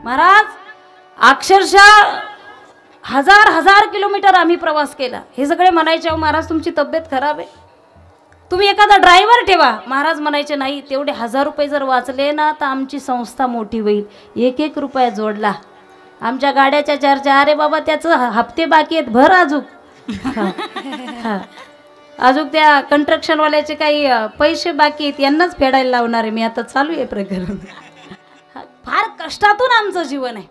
महाराज अक्षरशः हजार किलोमीटर आम्ही प्रवास केला. हे सगळे म्हणायचे अहो महाराज तुमची तब्येत खराब आहे, तुम्ही एखादा ड्रायव्हर ठेवा. महाराज म्हणायचे नाही, तेवढे 1000 रुपये जर वाचले ना तर आमची संस्था मोठी होईल. 1-1 रुपया जोडला. आमच्या गाड्याच्या चर्चा, अरे बाबा त्याचं हप्ते बाकी आहेत भर अजून. अजून त्या कंस्ट्रक्शनवाल्याचे काही पैसे बाकी आहेत, यांनाच फेडायला लावणार आहे मी. आता चालू आहे प्रकरण. फार कष्टातून आमचं जीवन आहे.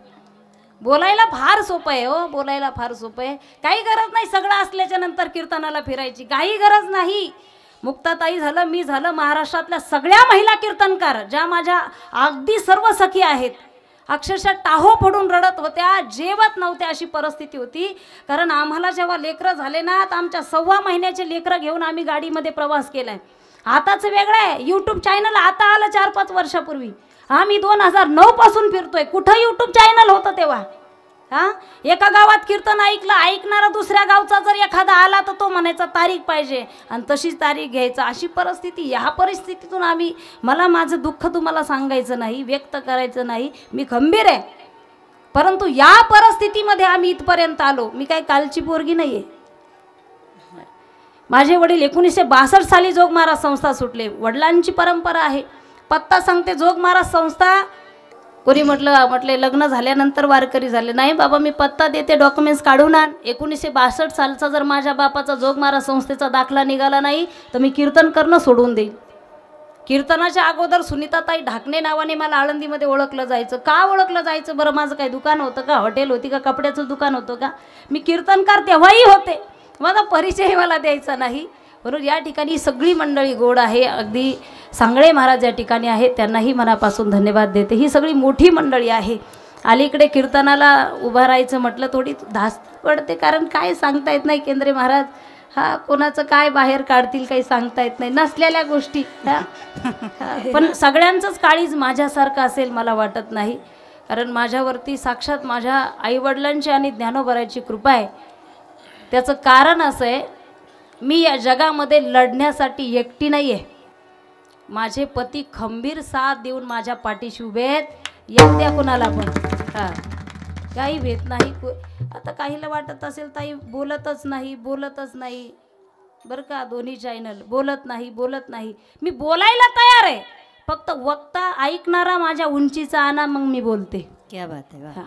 बोलायला फार सोपं आहे हो, बोलायला फार सोपं आहे. काही गरज नाही सगळं असल्याच्या नंतर कीर्तनाला फिरायची, काही गरज नाही. मुक्ताताई झालं, मी झालं, महाराष्ट्रातल्या सगळ्या महिला कीर्तनकार ज्या माझ्या अगदी सर्व सखी आहेत, अक्षरशः टाहो पडून रडत होत्या, जेवत नव्हत्या अशी परिस्थिती होती. कारण आम्हाला जेव्हा लेकरं झाले ना तर आमच्या 6 महिन्याचे लेकरं घेऊन आम्ही गाडीमध्ये प्रवास केलाय. आताच वेगळं आहे, यूट्यूब चॅनल आता आलं 4-5 वर्षापूर्वी. आम्ही 2009 पासून फिरतोय. कुठं यूट्यूब चॅनल होतं तेव्हा? हां, एका गावात कीर्तन ऐकलं, ऐकणारा दुसऱ्या गावचा जर एखादा आला तर तो म्हणायचा तारीख पाहिजे आणि तशीच तारीख घ्यायचा, अशी परिस्थिती. ह्या परिस्थितीतून आम्ही, मला माझं दुःख तुम्हाला सांगायचं नाही, व्यक्त करायचं नाही, मी खंबीर आहे. परंतु या परिस्थितीमध्ये आम्ही इथपर्यंत आलो. मी काही कालची पोरगी नाही आहे. माझे वडील 1962 साली जोग महाराज संस्था सुटले. वडिलांची परंपरा आहे. पत्ता सांगते, जोग महाराज संस्था. कोणी म्हटले लग्न झाल्यानंतर वारकरी झाले. नाही बाबा, मी पत्ता देते, डॉक्युमेंट्स काढून आण. 1962 सालचा जर माझ्या बापाचा जोग महाराज संस्थेचा दाखला निघाला नाही तर मी कीर्तन करणं सोडून देईन. कीर्तनाच्या अगोदर सुनीताताई ढाकणे नावाने मला आळंदीमध्ये ओळखलं जायचं. का ओळखलं जायचं बरं? माझं काही दुकान होतं का, हॉटेल होती का, कपड्याचं दुकान होतं का? मी कीर्तनकार तेव्हाही होते, माझा परिचय मला द्यायचा नाही. बरोबर. या ठिकाणी सगळी मंडळी गोड आहे. अगदी सांगळे महाराज या ठिकाणी आहेत, त्यांनाही मनापासून धन्यवाद देते. ही सगळी मोठी मंडळी आहे. अलीकडे कीर्तनाला उभं राहायचं म्हटलं थोडी धास्त पडते, कारण काय सांगता येत नाही. केंद्रे महाराज कोणाचं काय बाहेर काढतील काही सांगता येत नाही, नसलेल्या गोष्टी. पण सगळ्यांचंच काळीज माझ्यासारखं असेल मला वाटत नाही, कारण माझ्यावरती साक्षात माझ्या आईवडिलांची आणि ज्ञानोबराची कृपा आहे. त्याचं कारण असं आहे, मी या जगामध्ये लढण्यासाठी एकटी नाही आहे. माझे पती खंबीर साथ देऊन माझ्या पाठीशी उभे आहेत. एकट्या कुणाला पण काही भेट नाही. आता काहीला वाटत असेल ताई बोलतच नाही बरं का, दोन्ही चॅनल बोलत नाही. मी बोलायला तयार आहे, फक्त वक्ता ऐकणारा माझ्या उंचीचा आणा, मग मी बोलते. क्या बात आहे.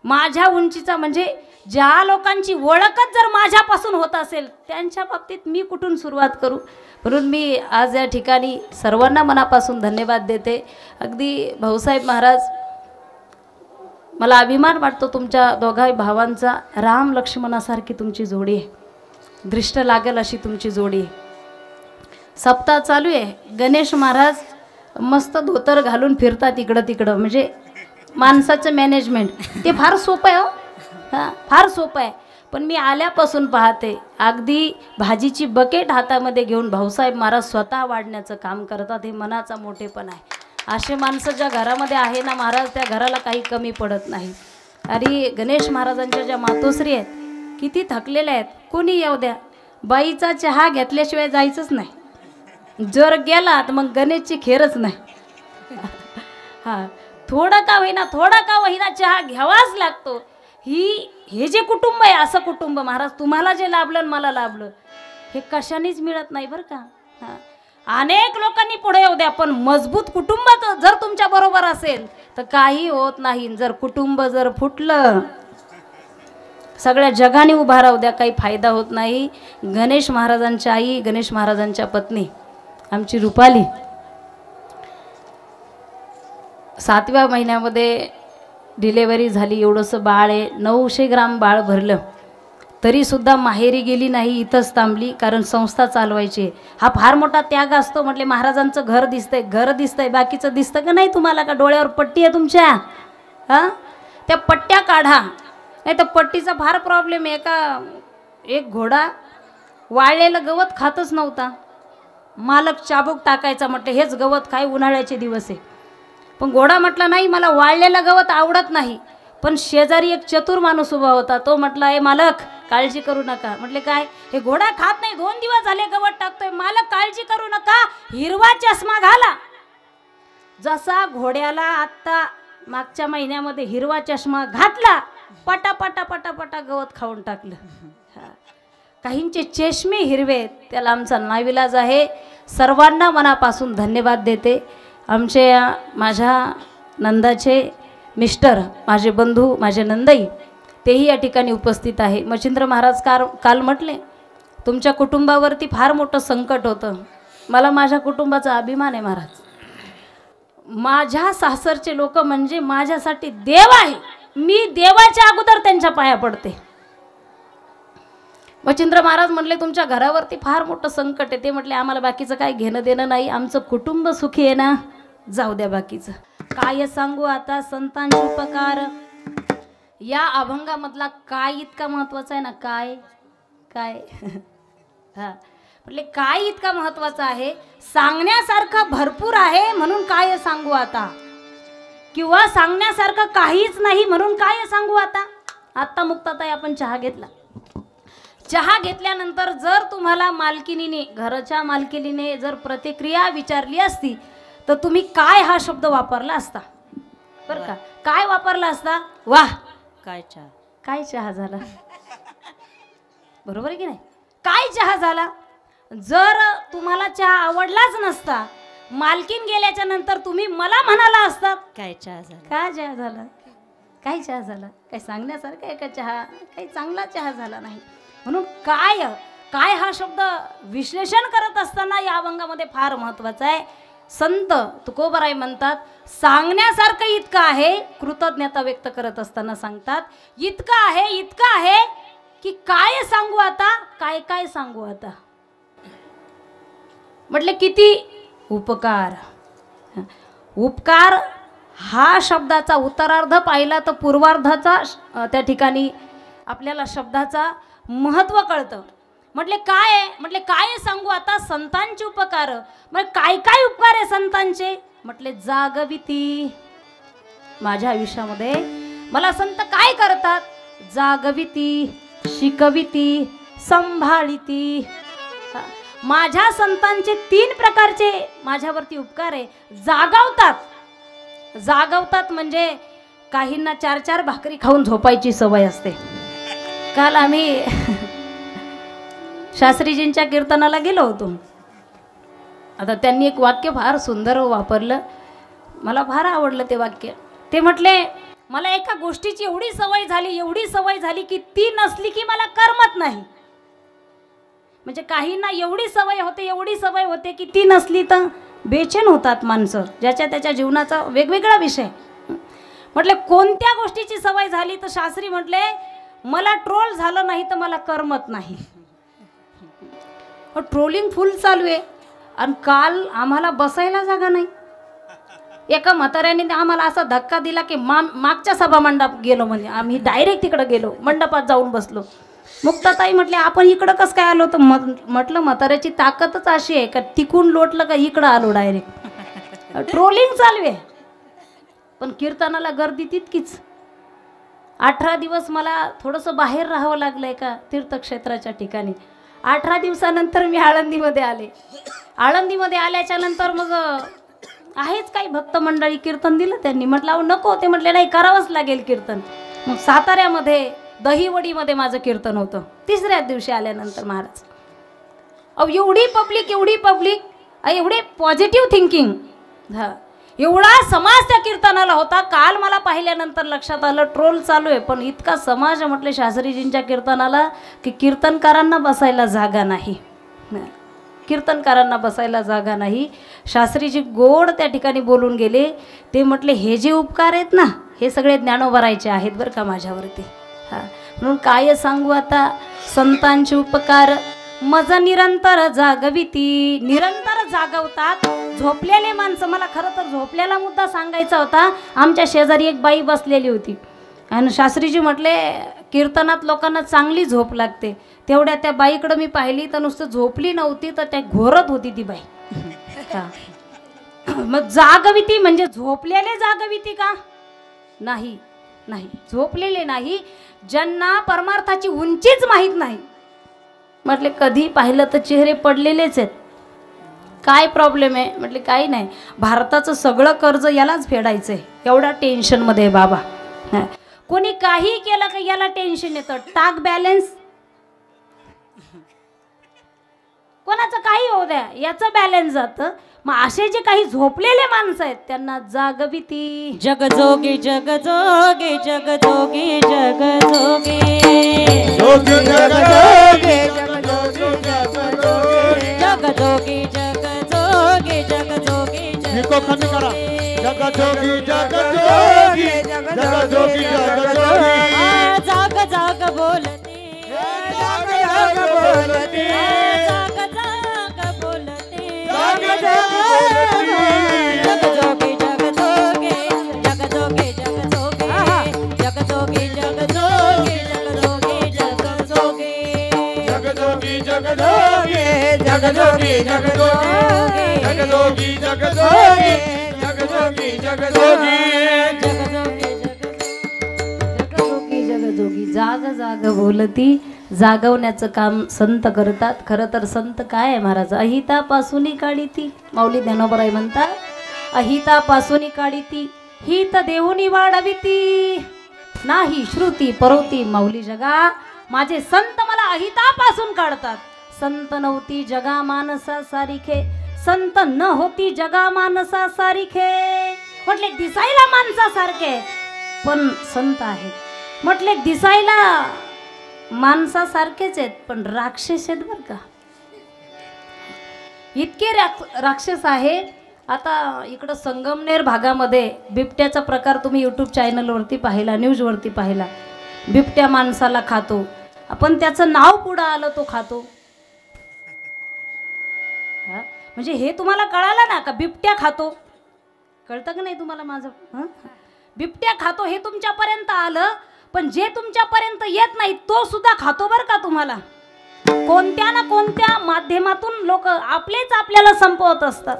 माझ्या उंचीचा म्हणजे ज्या लोकांची ओळखच जर माझ्यापासून होत असेल त्यांच्या बाबतीत मी कुठून सुरुवात करू. म्हणून मी आज या ठिकाणी सर्वांना मनापासून धन्यवाद देते. अगदी भाऊसाहेब महाराज, मला अभिमान वाटतो तुमच्या दोघा भावांचा. राम लक्ष्मणासारखी तुमची जोडी आहे, दृष्ट लागेल अशी तुमची जोडी आहे. सप्ताह चालू आहे. गणेश महाराज मस्त धोतर घालून फिरतात इकडं तिकडं, म्हणजे माणसाचं मॅनेजमेंट ते फार सोपं आहे हो. हां, फार सोपं आहे. पण मी आल्यापासून पाहते, अगदी भाजीची बकेट हातामध्ये घेऊन भाऊसाहेब महाराज स्वतः वाढण्याचं काम करतात. हे मनाचा मोठेपण आहे. असे माणसं ज्या घरामध्ये आहे ना महाराज, त्या घराला काही कमी पडत नाही. आणि गणेश महाराजांच्या ज्या मातोश्री आहेत किती थकलेल्या आहेत. कोणी येऊ द्या, बाईचा चहा घेतल्याशिवाय जायचंच नाही. जर गेला तर मग गणेशची खेरच नाही. हां, थोडा का होईना चहा घ्यावाच लागतो. हे जे कुटुंब आहे, असं कुटुंब महाराज, तुम्हाला जे लाभलं मला लाभलं, हे कशानेच मिळत नाही बरं का. हां, अनेक लोकांनी पुढे येऊ द्या, पण मजबूत कुटुंब जर तुमच्या बरोबर असेल तर काही होत नाही. जर कुटुंब जर फुटलं, सगळ्या जगाने उभा राहू द्या, काही फायदा होत नाही. गणेश महाराजांच्या आई, गणेश महाराजांच्या पत्नी आमची रुपाली 7व्या महिन्यामध्ये डिलेवरी झाली. एवढंसं बाळ आहे, 900 ग्राम बाळ भरलं, तरीसुद्धा माहेरी गेली नाही, इथंच थांबली, कारण संस्था चालवायची. हा फार मोठा त्याग असतो. म्हटले महाराजांचं घर दिसतंय, बाकीचं दिसतं का नाही तुम्हाला? का डोळ्यावर पट्टी आहे तुमच्या? हां, त्या पट्ट्या काढा, नाही तर पट्टीचा फार प्रॉब्लेम आहे. एक घोडा वाळलेलं गवत खातच नव्हता. मालक चाबूक टाकायचा, म्हटलं हेच गवत काय, उन्हाळ्याचे दिवस आहे. पण घोडा म्हटला नाही, मला वाळलेलं गवत आवडत नाही. पण शेजारी एक चतुर माणूस उभा होता, तो म्हटला, ए मालक काळजी करू नका. म्हटले काय? हे घोडा खात नाही, 2 दिवस झाले गवत टाकतोय. मालक काळजी करू नका, हिरवा चष्मा घाला. जसा घोड्याला आत्ता मागच्या महिन्यामध्ये हिरवा चष्मा घातला, पटा पटा पटा पटा गवत खाऊन टाकलं. काहींचे चष्मे हिरवे आहेत, त्याला आमचा नाविलाज आहे. सर्वांना मनापासून धन्यवाद देते. आमचे माझ्या नंदाचे मिस्टर, माझे बंधू, माझे नंदाई, तेही या ठिकाणी उपस्थित आहे. मच्छिंद्र महाराज काल म्हटले तुमच्या कुटुंबावरती फार मोठं संकट होतं. मला माझ्या कुटुंबाचा अभिमान आहे महाराज. माझ्या सासरचे लोक म्हणजे माझ्यासाठी देव आहे. मी देवाच्या अगोदर त्यांच्या पाया पडते. मच्छिंद्र महाराज म्हटले तुमच्या घरावरती फार मोठं संकट आहे. ते म्हटले आम्हाला बाकीचं काय घेणं देणं नाही, आमचं कुटुंब सुखी आहे ना, जाऊ द्या बाकीचं. काय सांगू आता संतांचे उपकार. या अभंगामधला काय इतका महत्वाचा आहे ना, काय काय हा म्हटले काय इतका महत्वाचा आहे, सांगण्यासारखं भरपूर आहे म्हणून काय सांगू आता, किंवा सांगण्यासारखं काहीच नाही म्हणून काय सांगू आता. आत्ता मुक्ताताई आपण चहा घेतला. चहा घेतल्यानंतर जर तुम्हाला मालकिनीने, घराच्या मालकिनीने जर प्रतिक्रिया विचारली असती तर तुम्ही काय हा शब्द वापरला असता बरं का. काय वापरला असता? वाह काय चहा, काय चहा झाला. बरोबर आहे की नाही? काय चहा झाला. जर तुम्हाला चहा आवडलाच नसता, मालकीन गेल्याच्या नंतर तुम्ही मला म्हणाला असतात काय चहा झाला, काय चहा झाला, काय चहा झाला. काय सांगण्यासारखं आहे का चहा? काही चांगला चहा झाला नाही. म्हणून काय काय हा शब्द विश्लेषण करत असताना या अभंगामध्ये फार महत्वाचा आहे. संत तुकोबाराय म्हणतात सांगण्यासारखं इतकं आहे, कृतज्ञता व्यक्त करत असताना सांगतात इतकं आहे, इतकं आहे की काय सांगू आता, काय काय सांगू आता. म्हटले किती उपकार. उपकार हा शब्दाचा उत्तरार्ध पाहिला तर पूर्वार्धाचा त्या ठिकाणी आपल्याला शब्दाचा महत्त्व कळतं. म्हटले काय आहे, म्हटले काय सांगू आता संतांचे उपकार. मग काय काय उपकार आहे संतांचे. म्हटले जागविती. माझ्या आयुष्यामध्ये मला संत काय करतात, जागविती, शिकविती, संभाळिती. माझ्या संतांचे 3 प्रकारचे माझ्यावरती उपकार आहे. जागवतात. जागवतात म्हणजे काहींना 4-4 भाकरी खाऊन झोपायची सवय असते. काल आम्ही शास्त्रीजींच्या कीर्तनाला गेलो होतो. आता त्यांनी एक वाक्य फार सुंदर वापरलं, मला फार आवडलं ते वाक्य. ते म्हटले मला एका गोष्टीची एवढी सवय झाली, एवढी सवय झाली की ती नसली की मला करमत नाही. म्हणजे काहींना एवढी सवय होते, एवढी सवय होते की ती नसली तर बेचैन होतात माणसं. ज्याच्या त्याच्या जीवनाचा वेगवेगळा विषय. म्हटले कोणत्या गोष्टीची सवय झाली तर शास्त्री म्हटले मला ट्रोल झालं नाही तर मला करमत नाही. ट्रोलिंग फुल चालू आहे आणि काल आम्हाला बसायला जागा नाही. एका म्हाताऱ्याने आम्हाला असा धक्का दिला की मागच्या सभा मंडप गेलो. म्हणजे आम्ही डायरेक्ट तिकडे गेलो, मंडपात जाऊन बसलो. मुक्ताताई म्हटले आपण इकडं कसं काय आलो. तर म्हटलं म्हाताऱ्याची ताकदच अशी आहे का तिकून लोटलं का इकडं आलो डायरेक्ट. ट्रोलिंग चालू आहे. पण कीर्तनाला गर्दी तितकीच. 18 दिवस मला थोडंसं बाहेर राहावं लागलं आहे का तीर्थक्षेत्राच्या ठिकाणी. 18 दिवसानंतर मी आळंदीमध्ये आले. आळंदीमध्ये आल्याच्या नंतर मग आहेच काही भक्त मंडळी कीर्तन दिलं त्यांनी. म्हटलं अहो नको. ते म्हटले नाही करावंच लागेल कीर्तन. मग साताऱ्यामध्ये दहीवडीमध्ये माझं कीर्तन होतं 3ऱ्या दिवशी आल्यानंतर. महाराज अहो एवढी पब्लिक, एवढी पब्लिक, एवढे पॉझिटिव्ह थिंकिंग. एवढा समाज त्या कीर्तनाला होता. काल मला पाहिल्यानंतर लक्षात आलं ट्रोल चालू आहे पण इतका समाज म्हटले शास्त्रीजींच्या कीर्तनाला की कीर्तनकारांना बसायला जागा नाही. कीर्तनकारांना बसायला जागा नाही. शास्त्रीजी गोड त्या ठिकाणी बोलून गेले. ते म्हटले हे जे उपकार आहेत ना हे सगळे ज्ञानोबरायचे आहेत बरं का माझ्यावरती. म्हणून काय सांगू आता संतांचे उपकार. मज निरंतर जागविती. निरंतर जागवतात. झोपलेले माणसं. मला खरं तर झोपलेला मुद्दा सांगायचा होता. आमच्या शेजारी एक बाई बसलेली होती आणि शास्त्रीजी म्हटले कीर्तनात लोकांना चांगली झोप लागते. तेवढ्या त्या बाईकडं मी पाहिली तर नुसतं झोपली नव्हती तर त्या घोरत होती ती बाई. मग जागविती म्हणजे झोपलेले जागविती का? नाही नाही, झोपलेले नाही. ज्यांना परमार्थाची उंचीच माहीत नाही. म्हटले कधी पाहिलं तर चेहरे पडलेलेच आहेत. काय प्रॉब्लेम आहे? म्हटले काही नाही, भारताचं सगळं कर्ज यालाच फेडायचं आहे, एवढा टेन्शनमध्ये आहे बाबा. कोणी काही केलं का याला टेन्शन येतं, टाक बॅलन्स, कोणाचं काही होऊ द्या याचं बॅलन्स जातं. मग असे जे काही झोपलेले माणसं आहेत त्यांना जागविती. जग जोगे जग जोगे जग जोगे जग जोगे जोगे जग जोगे जग जोगे जग जोगे जग जोगे जग जोगे जग जोगे इको कमी करा. जग जोगी जग जोगी जग जोगी जग जोगी जाग जाग बोलते जाग जाग बोलती जाग जाग बोलते जाग जाग बोलती जग जोगे जग जोगे जग जोगे जग जोगे जग जोगे जग जोगे जग जोगे जग जोगे जग जोगी जग जोगी जग जोगी जग जोगी जग जोगी जग जोगी जग जोगी जग जोगी जगजोगी जगजोगी जाग जाग बोलती. जागवण्याचं काम संत करतात. खरं तर संत काय आहे महाराज? अहितापासून काढी ती. माऊली ज्ञानोबराय म्हणतात, अहितापासून काढी ती हित देऊनी वाढवी ती नाही श्रुती परोती. माऊली जगा माझे संत मला अहितापासून काढतात. संत नव्हती जगा मानसा सारिखे, संत न होती जगा मानसा सारिखे. म्हटले दिसायला माणसासारखे पण संत आहेत. म्हटले दिसायला माणसासारखेच आहेत पण राक्षस आहेत बरं का. इतके राक्षस आहे. आता इकडं संगमनेर भागामध्ये बिबट्याचा प्रकार तुम्ही यूट्यूब चॅनलवरती पाहिला, न्यूजवरती पाहिला. बिबट्या माणसाला खातो, आपण त्याचं नाव पुढं आलं तो खातो. म्हणजे हे तुम्हाला कळालं ना का बिबट्या खातो? कळतं का नाही तुम्हाला माझं? बिबट्या खातो हे तुमच्यापर्यंत आलं, पण जे तुमच्यापर्यंत येत नाही तो सुद्धा खातो बरं का. तुम्हाला कोणत्या ना कोणत्या माध्यमातून लोक आपलेच आपल्याला संपवत असतात.